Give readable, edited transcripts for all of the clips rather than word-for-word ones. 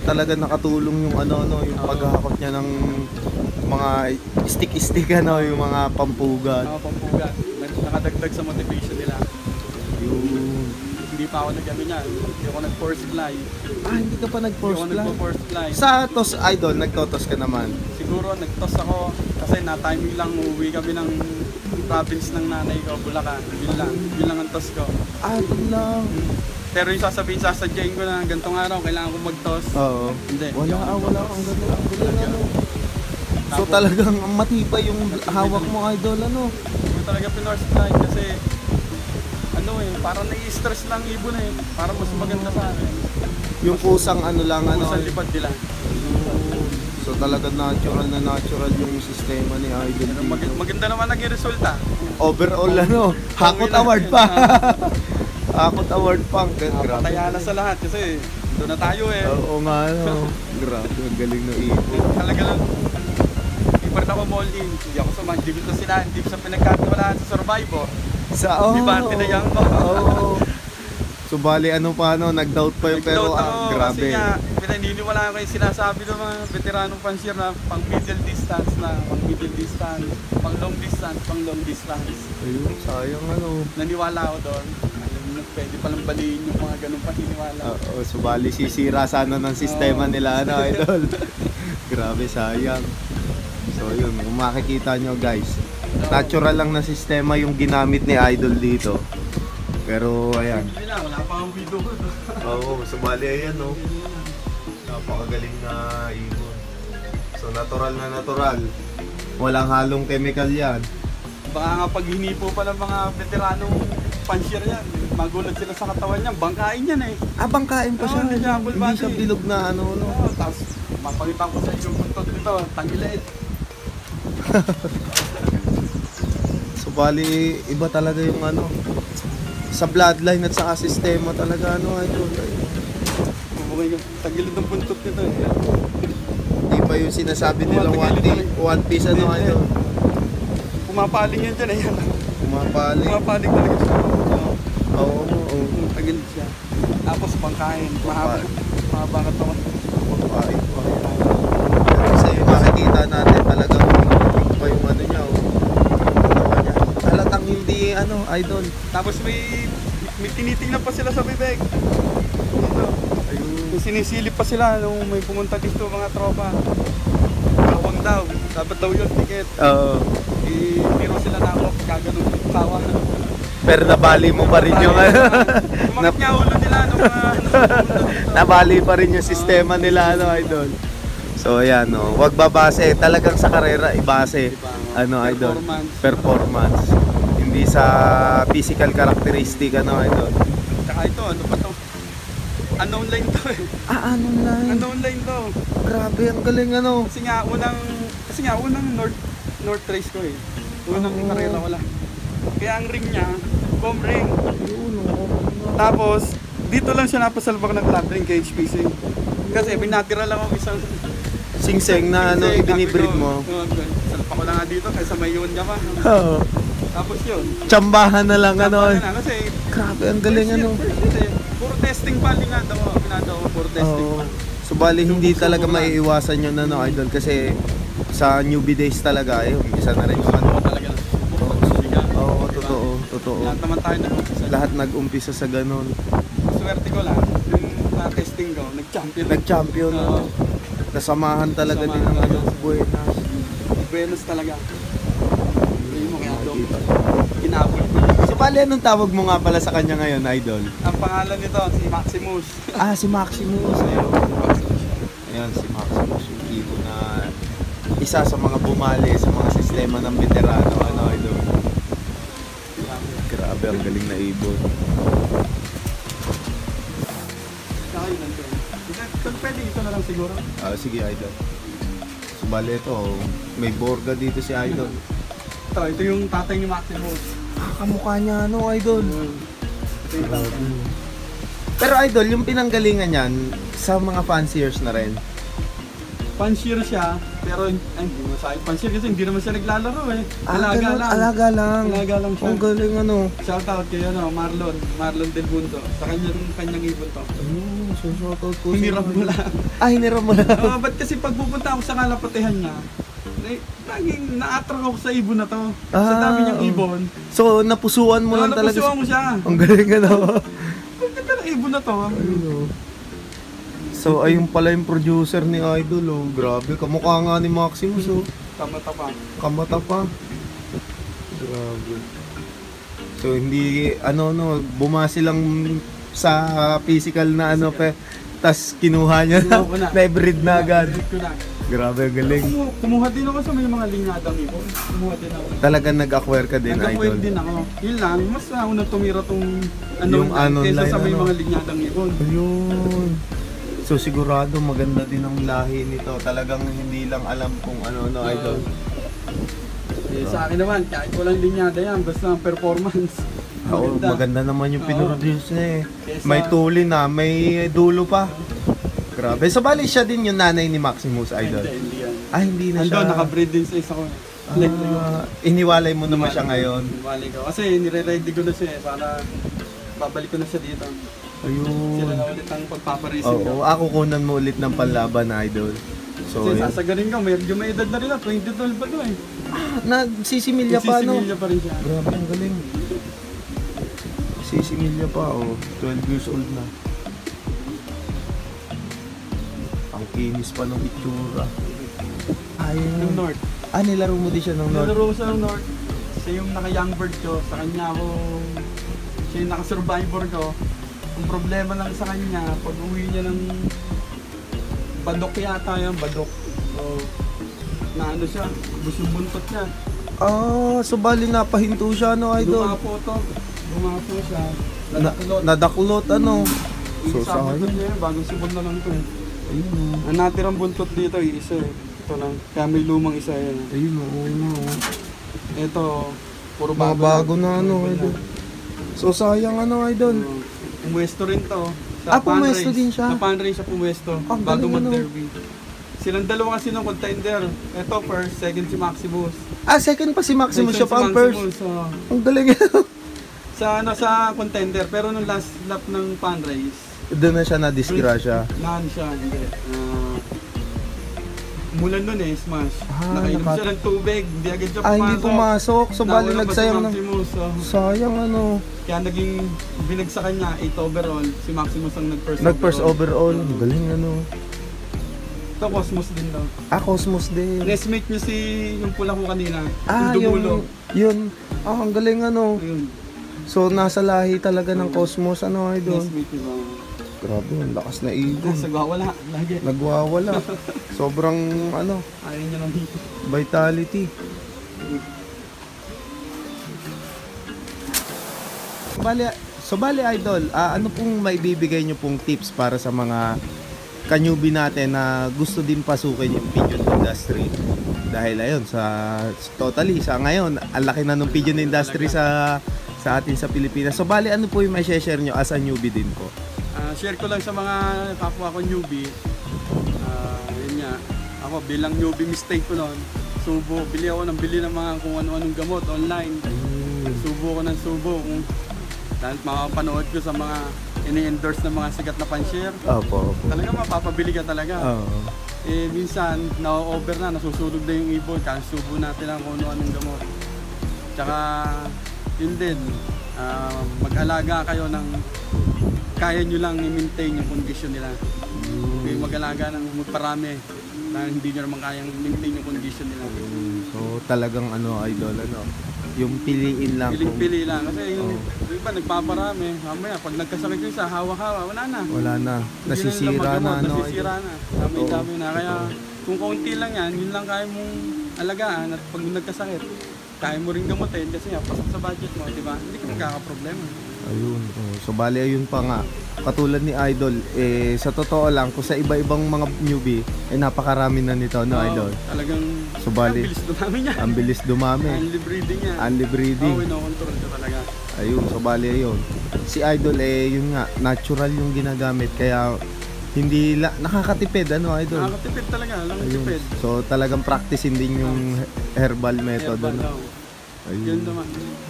talaga nakatulong yung yung paghahakot niya ng mga stick yung mga pampugat. Pampugat. Nakadagdag sa motivation nila. Yung Hindi pa ako nag-ano niyan. Hindi ako nag-force fly. hindi ka pa nag-force Hindi ako fly. nag-force fly. Sa toss idol, nagtotos ka naman. Siguro nag-toss ako kasi na-timing lang uuwi kami ng province ng nanay ko, Bulacan. Yun lang ang toss ko. Ito lang. Pero yung sasadyain ko na gantong araw, kailangan ko mag-toss. Oo. Hindi. Wala kang ganun. So talagang matibay yung hawak mo idol Hindi talaga pinorse fly kasi parang nai-stress lang ibon Para mas maganda sa akin. Yung kusang lang Kusang lipad nila. So talagang natural yung sistema ni idol dito. Maganda naman naging resulta. Overall hakot award pa. Hakot award pa. Grabe. Pataya na sa lahat kasi doon na tayo Oo nga Grabe, ang galing na ibon. Talaga lang. Ibar na ako all-in. Hindi ako sumang. Hindi ko sila. Hindi ko sa pinagkatiwalaan sa Survivor. Di ba? Tinayang mo. So bali nag-doubt pa yun pero grabe. Kasi nga, pinaniniwala ko yung sinasabi ng mga veteranong pansier na pang middle distance, pang long distance. Ayun, sayang Naniwala ako doon. Pwede palang baliin yung mga ganun paniniwala. So bali sisira sana ng sistema nila idol. Grabe, sayang. So yun, kung makikita nyo guys, natural lang na sistema yung ginamit ni idol dito. Pero ayan. Wala pa ang video. So bali ayan napakagaling na ibon. So natural na natural. Walang halong chemical yan. Baka nga pag hinipo pa ng mga veteranong pansier yan, magulat sila sa katawan niya, bangkain yan Bangkain pa siya. Hindi siya bilog na Tapos mapakita ko sa inyo yung buntot nito, tangilid. So bali iba talaga yung sa bloodline at sa sistema talaga idol. Tangilid ng buntot nito Di pa yung sinasabi nilang one piece idol. Pumapaling yan dyan Pumapaling talaga siya. Oo. Tangilid siya. Tapos pangkain, mahaba na to. Pangkain pa. Kasi makikita natin talagang pa yung niya halatang hindi idol. Tapos may tinitingnan pa sila sa bibig. Ayun. Sinisilip pa sila nung may pumunta dito mga tropa. Kawang daw. Dapat daw yun, ticket. Tiro sila na ako, gaganon tawa. Pero nabali mo pa rin yung Sumakit nga ulo nila nung nabali pa rin yung sistema nila idol. So ayan wag babase talagang sa karera ibase idol performance. Hindi sa physical characteristic idol. Tsaka ito pa to? Unknown line to Unknown line to. Grabe, ang galing Kasi nga unang north race ko Unang karera wala. Kaya ang ring niya, bomb ring. Tapos dito lang siya napasalpak ng club ring kay HPC. Kasi binatira lang ako isang singseng na ibinibreed mo. Salpak ko na nga dito kaysa may yun ka pa. Tapos yun. Tsambahan na lang Kasi grabe, ang galing puro testing pa nga pinadaw ko puro testing pa. So bali hindi talaga maiiwasan yun idol kasi sa newbie days talaga umpisa na rin yung talaga. Totoo. Lahat naman tayo Lahat nag-umpisa sa ganun. Swerte ko lang, yung na-testing ko, Nag-champion. Nasamahan talaga din ng Buenas. Buenas talaga. Hindi mo kaya doon. Kinabot ko. So bali anong tawag mo nga pala sa kanya ngayon idol? Ang pangalan nito, si Maximus. Si Maximus. Ayan, si Maximus yung ibon na isa sa mga bumali sa mga sistema ng veterano idol. Grabe, ang galing na ibon. Pwede ito na lang siguro. Sige idol. So bali ito, may borga dito si idol. Ito yung tatay ni Maximus. Kamukha niya idol. Ito yung tatay. Pero idol, yung pinanggalingan niyan sa mga fanciers na rin. Pansier siya, Pero hindi mo sa pansin kasi hindi naman siya naglalaro eh. Alaga ganun, lang. alaga lang. Alaga lang siya. Ang galing ano. Shout out kay Marlon Del Mundo. Sa kanyang ibon to. So shoutout po. Hiniram mo lang. Hiniram mo lang. Ba't kasi pag pupunta ako sa kalapatihan niya, laging na-attract ako sa ibon na to. Sa dami niyang ibon. So napusuan mo lang talaga. Napusuan mo siya. Ang galing ano. Ang ganda ng ibon na to. So ayun pala yung producer ni Idol oh. Grabe, kamukha nga ni Maximus oh. Kamata pa. Grabe. So hindi bumasi lang sa physical na tas kinuha niya na-breed na agad. Grabe, galing. Kumuha din ako sa mga linyadang ibon. Kumuha din ako. Talagang nag-acquire ka din, Nag-acquire Idol. din ako. Yun lang, mas nauna tumira tong Yung kesa sa may ano. mga linyadang ibon. Ayun. So sigurado maganda din ang lahi nito. Talagang hindi lang alam kung ano Idol. Sa akin naman, kahit walang linyada yan, basta ang performance. Oo, maganda naman yung pinroduce niya eh. Kesa- May tuli na, may dulo pa. Grabe. So bali siya din yung nanay ni Maximus, Idol. Hindi yan. Hindi na siya. Andun, nakabreed din sa isa ko. Iniwalay mo naman siya ngayon. Balik ko. Kasi nire-ready ko na siya para babalik ko na siya dito. Sila na Ayun. ulit ang pagpaparisip ko. Oo, ako kunan mo ulit ng panlaban, Idol. So, Kasi yun. sasagarin ko, medyo may edad na rin na, 2012 pa to eh. Nagsisimilya pa, no? Nagsisimilya pa rin siya. Grabe, ang galing. Sisimilya pa, 12 years old na. Ang kinis pa ng itsura. Yung North. Nilaro mo din siya ng North. Nilaro ko sa North. Siya yung naka-young bird ko. Sa kanya ako, siya yung naka-survivor ko. Ang problema lang sa kanya, pag uwi niya ng badok yata yan, badok. So, na ano siya, gusto buntot niya. So bali napahinto siya, no, Idol? Dumapo siya. Nadakulot, ano? So, Sabi ko sayang. niya, bagong sibol na lang ito eh. Ayun, Ang natirang buntot dito, isa eh. Ito lang. Kaya may lumang isa yan. Ayun, no. Ito, puro Mga bago na, ano, Idol. So, sayang, ano, Idol? Pumuesto rin to. Pumuesto din siya? Sa Panrace siya pumuesto. Ang Bago galing, ano? mag-derby. Silang dalawa kasi ng contender. Ito first, second si Maximus. Second pa si Maximus, siya pa ang first. Ang galing Sa contender, pero nung last lap ng Panrace, Doon na siya na-disgrasya. nahan siya, hindi. Umulan nun eh, smash. Nakainom siya ng tubig, hindi agad siya pumasok. Hindi pumasok. So, bali Nauna pa si nagsayang ng... Maximus, Sayang, ano. Kaya naging binagsakan niya 8 overall, si Maximus ang nag-first Nag-first overall. Ang galing, ano. Ito, Cosmos din daw. Cosmos din. Nestmate niya si yung pula ko kanina. Yung... Dumulo. Yun. Ang galing, ano. Ayun. So, nasa lahi talaga ng Cosmos, ano, Idol. Nestmate niya. Grabe, ang lakas na ibon. Nagwawala. Lagi. Nagwawala. Sobrang, ano, Ayaw niya ng hito. vitality. Bali, Idol, ano pong maibibigay nyo pong tips para sa mga kanyubi natin na gusto din pasukin yung pigeon industry? Dahil ayun, sa ngayon, ang laki na ng pigeon industry sa atin sa Pilipinas. So bali, ano po yung may share nyo as a newbie din po? Share ko lang sa mga kapwa ko newbie. Yun nga, ako bilang newbie mistake ko noon. Bili ako ng mga kung ano-anong gamot online. Subo ko ng subo. Dahil makapanood ko sa mga ini-endorse ng mga sikat na pan-share. Opo. Talaga mapapabili ka talaga. Minsan, na-over na, nasusulog na yung ibon. Kasi subo natin ang kung ano-anong gamot. Tsaka, yun din, mag-alaga kayo ng kaya nyo lang i-maintain yung condition nila. Kaya mag-alaga ng magparami na hindi nyo naman kayang maintain yung condition nila. So talagang Idol, yung piliin lang. Piling-pili lang. Kasi yung iba nagpaparami. Mamaya, pag nagkasakit yung isa, hawa-hawa, wala na. Wala na. Hindi Nasisira na. na. Nasisira na. Dami-dami na. Kaya kung kaunti lang yan, yun lang kaya mong alagaan at pag nagkasakit, kaya mo rin gamutin kasi nga, pasok sa budget mo, di ba? Hindi ka magkakaproblema. Ayun. So bali ayun pa nga. Katulad ni Idol, sa totoo lang, kung sa iba-ibang mga newbie, napakarami na nito, no, Idol? Talagang, So, bali, ang bilis dumami niya. ang bilis dumami. Early breeding yan. Early breeding. Wino-control ka talaga. Ayun, so bali ayun. Si Idol, yun nga, natural yung ginagamit. Kaya, nakakatipid ano idol. Nakakatipid talaga, lang Ayun. tipid. So talagang practicein din yung herbal method Herbal ano. daw. Ayun. Yun naman.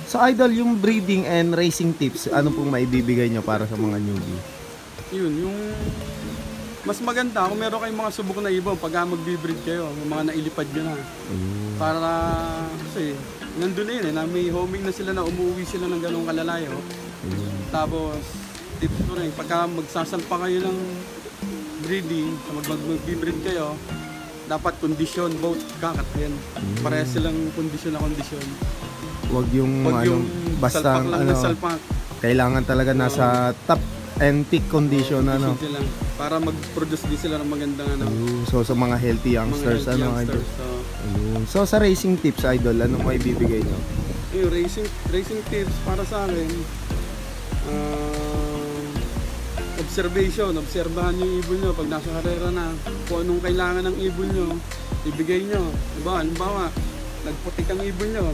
So idol, yung breeding and racing tips, ano pong maibibigay nyo para sa mga newbie? Yun, yung mas maganda kung meron kayong mga subok na ibon pag magbi-breed kayo, yung mga nailipad nyo na. Ayun. Para, kasi, nandun na yun na may homing na sila na umuwi sila ng ganong kalalayo. Ayun. Tapos, tips ko rin, pagka magsasalpa kayo ng breeding, magbi-breed kayo, dapat kondisyon, both kakat yan. Parehas silang kondisyon na kondisyon. Wag yung, Huwag yung basta salpak lang na salpak. kailangan talaga nasa top and peak condition ano. Sila, para mag-produce din sila ng magandang ano. Ayun. So sa mga healthy youngsters mga healthy ano idol. youngsters, so, Ayun. So sa racing tips idol, anong maibibigay nyo? yung racing tips para sa akin, obserbahan yung ibon nyo pag nasa karera na, kung anong kailangan ng ibon nyo, ibigay nyo. Diba, halimbawa, nagputik ang ibon nyo,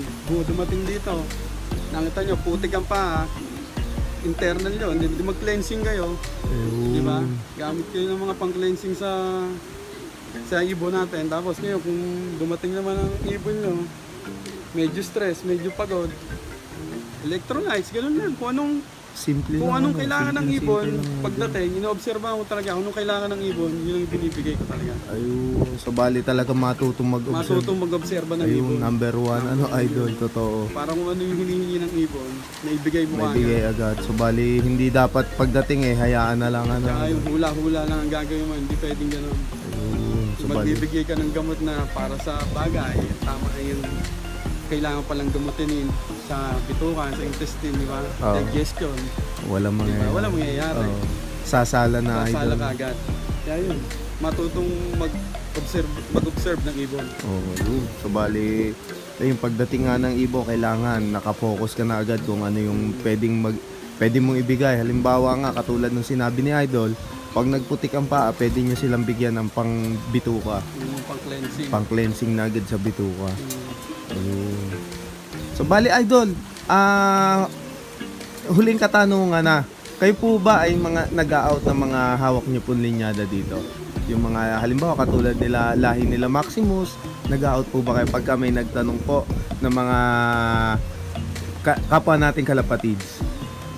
dumating dito, nakita nyo, putik ang paa, internal nyo, hindi mag-cleansing kayo, Ayun. diba? Gamit kayo ng mga pang-cleansing sa ibon natin. Tapos ngayon, kung dumating naman ang ibon nyo, medyo stress, medyo pagod, electrolytes, ganun lang. Kung anong kailangan ng ibon, pagdating, inoobserbahan ko talaga kung anong kailangan ng ibon, yun ang binibigay ko talaga. Ayun. So bali talaga matutong mag-observe. Matutong mag-obserba ng Ayun, ibon. number one, ano idol, totoo. Para kung ano yung hinihingi ng ibon, naibigay mo May bigay agad. So bali, hindi dapat pagdating hayaan na lang ano. Tsaka yung hula-hula lang ang gagawin mo, hindi pwedeng gano'n. Ayun. So bali, Magbibigay ka ng gamot na para sa bagay, tama yung kailangan palang gamutin sa bituka, sa intestine, di ba? Oo. Digestion, walang di ba? mangyayari. Walang mangyayari. Oo. Sasala na Sasala idol. ka agad. Kaya yun, matutong mag-observe ng ibon. Oo, yun. So bali, yung pagdating nga ng ibon, kailangan nakafocus ka na agad kung ano yung pwede mong ibigay. Halimbawa nga, katulad ng sinabi ni Idol, pag nagputik ang paa, pwede nyo silang bigyan ng pang-bituka. Yung pang-cleansing. Pang-cleansing na agad sa bituka. Mm. Ayun. So bali Idol, huling katanungan na. Kayo po ba ay mga nag-out ng mga hawak niyo pong linyada dito? Yung mga halimbawa katulad nila lahi nila Maximus, nag-out po ba kayo pagka may nagtanong po ng mga kapwa nating kalapatids?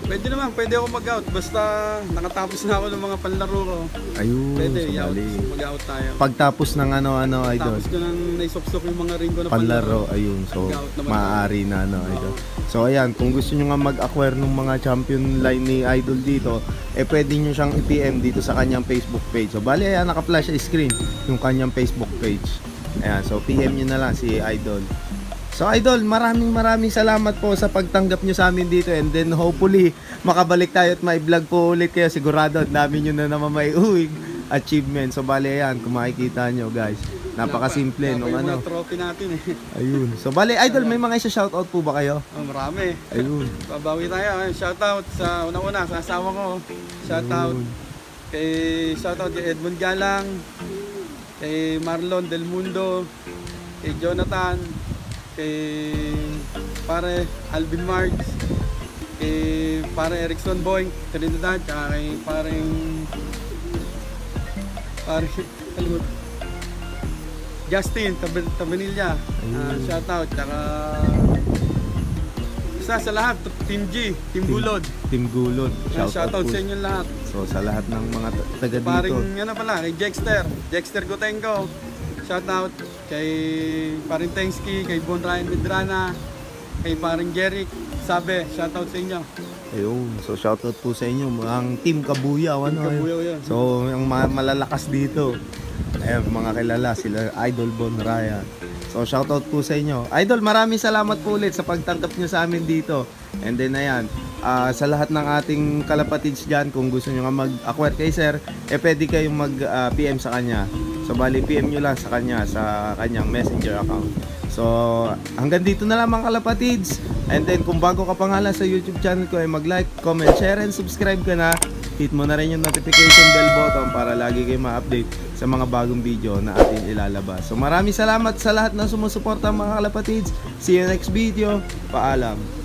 Pwede naman, pwede ako mag-out. Basta nakatapos na ako ng mga panlaro ko. Ayun, Pwede, so bali. mag-out tayo. Pagtapos ng ano Idol, Tapos ko nang naisopsok yung mga ring ko na panlaro, ayun. So, Mag-out naman maaari na Idol. Oo. So ayan, kung gusto nyo nga mag-acquire ng mga champion line ni Idol dito, pwede nyo siyang i-PM dito sa kanyang Facebook page. So bali, ayan, naka-flash sa screen yung kanyang Facebook page. Ayan, so PM nyo na lang si Idol. So Idol, maraming salamat po sa pagtanggap nyo sa amin dito, and then hopefully makabalik tayo at may vlog po ulit kayo. Sigurado ang dami nyo na naman may achievement. So bali, ayan, kung makikita nyo guys, napakasimple nung yung ano. mga trophy natin Ayun. So bali Idol, may mga isa-shoutout po ba kayo? Oh, marami. Ayun. Babawi tayo. Shoutout sa una-una sa asawa ko. Shoutout kay Edmund Galang, kay Marlon Del Mundo, kay Jonathan, kay pare Alvin Marks, kay pare Erickson Boy Trinidad, tsaka kay pare Justin Tabanilla. Shoutout, tsaka isa sa lahat, Team G, Team Gulod. Team Gulod. Shoutout po. sa inyo lahat. So sa lahat ng mga taga dito. Paring ano pala, kay Jexter Gotenko. Shoutout kay paring Tengski, kay Bon Ryan Medrana, kay paring Jeric Sabe. Shoutout sa inyo. Ayun. So shoutout po sa inyo, ang Team Kabuyaw. Ano, Kabuyaw yan. So yung mga malalakas dito. Ayun, mga kilala sila Idol Bon Ryan. So shoutout po sa inyo. Idol, maraming salamat po ulit sa pagtanggap nyo sa amin dito. And then ayan, sa lahat ng ating kalapatids dyan, kung gusto nyo nga mag-acquire kay sir, pwede kayong mag-PM sa kanya. So bali, PM nyo lang sa kanya, sa kanyang messenger account. So hanggang dito na lang mga kalapatids. And then kung bago ka pa nga lang sa YouTube channel ko, mag-like, comment, share, and subscribe ka na. Hit mo na rin yung notification bell button para lagi kayo ma-update sa mga bagong video na ating ilalabas. So maraming salamat sa lahat na sumusuporta mga kalapatids. See you next video. Paalam.